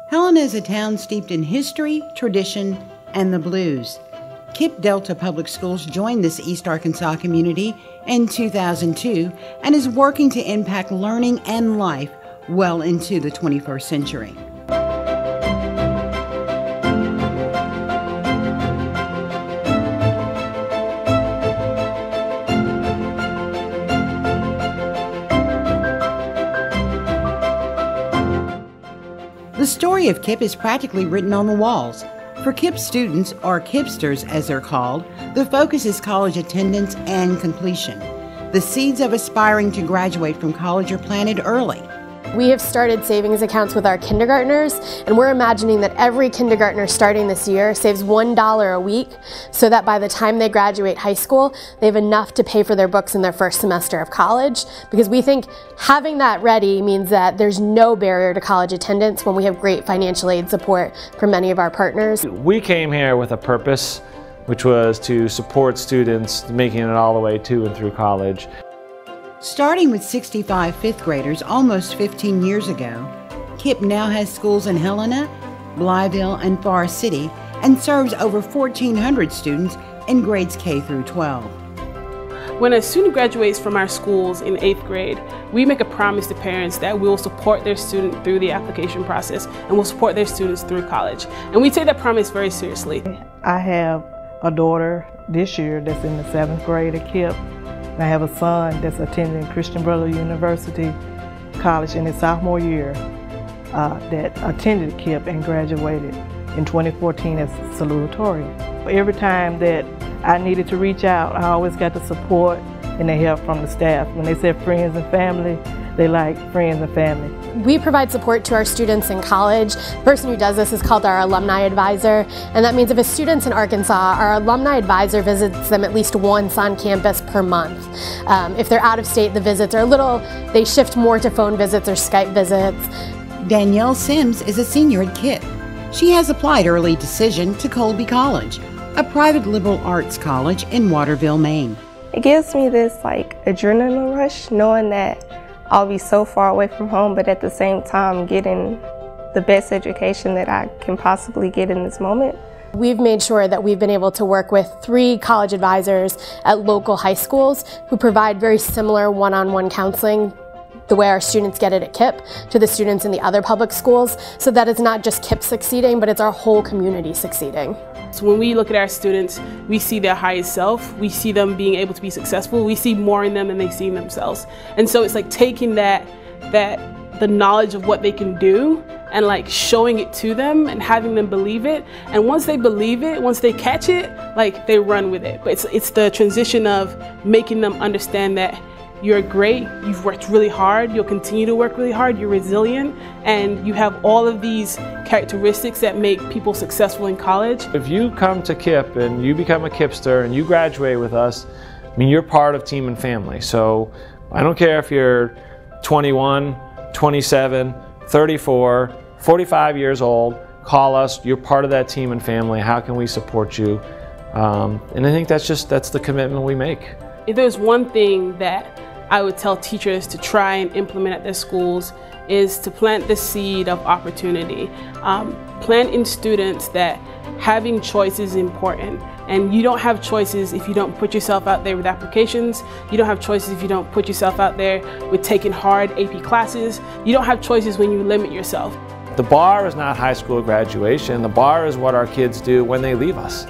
Helena is a town steeped in history, tradition, and the blues. KIPP Delta Public Schools joined this East Arkansas community in 2002 and is working to impact learning and life well into the 21st century. The story of KIPP is practically written on the walls. For KIPP students, or KIPPsters as they're called, the focus is college attendance and completion. The seeds of aspiring to graduate from college are planted early. We have started savings accounts with our kindergartners, and we're imagining that every kindergartner starting this year saves $1 a week so that by the time they graduate high school, they have enough to pay for their books in their first semester of college, because we think having that ready means that there's no barrier to college attendance when we have great financial aid support from many of our partners. We came here with a purpose, which was to support students making it all the way to and through college. Starting with 65 fifth graders almost 15 years ago, KIPP now has schools in Helena, Blytheville, and Forest City and serves over 1,400 students in grades K through 12. When a student graduates from our schools in 8th grade, we make a promise to parents that we will support their student through the application process and will support their students through college. And we take that promise very seriously. I have a daughter this year that's in the 7th grade at KIPP. I have a son that's attending Christian Brothers University College in his sophomore year that attended KIPP and graduated in 2014 as salutatorian. Every time that I needed to reach out, I always got the support and the help from the staff. When they said friends and family, they like friends and family. We provide support to our students in college. The person who does this is called our alumni advisor, and that means if a student's in Arkansas, our alumni advisor visits them at least once on campus per month. If they're out of state, the visits are they shift more to phone visits or Skype visits. Danielle Sims is a senior at KIPP. She has applied early decision to Colby College, a private liberal arts college in Waterville, Maine. It gives me this adrenaline rush knowing that I'll be so far away from home, but at the same time getting the best education that I can possibly get in this moment. We've made sure that we've been able to work with 3 college advisors at local high schools who provide very similar one-on-one counseling the way our students get it at KIPP to the students in the other public schools, so that it's not just KIPP succeeding, but it's our whole community succeeding. So when we look at our students, we see their highest self, we see them being able to be successful, we see more in them than they see in themselves. And so it's like taking the knowledge of what they can do and showing it to them and having them believe it. And once they believe it, once they catch it, they run with it. But it's the transition of making them understand that you're great, you've worked really hard, you'll continue to work really hard, you're resilient, and you have all of these characteristics that make people successful in college. If you come to KIPP and you become a KIPPster and you graduate with us, I mean, you're part of team and family. So I don't care if you're 21, 27, 34, 45 years old, call us, you're part of that team and family, how can we support you? And I think that's the commitment we make. If there's one thing that I would tell teachers to try and implement at their schools is to plant the seed of opportunity. Plant in students that having choice is important. And you don't have choices if you don't put yourself out there with applications. You don't have choices if you don't put yourself out there with taking hard AP classes. You don't have choices when you limit yourself. The bar is not high school graduation. The bar is what our kids do when they leave us.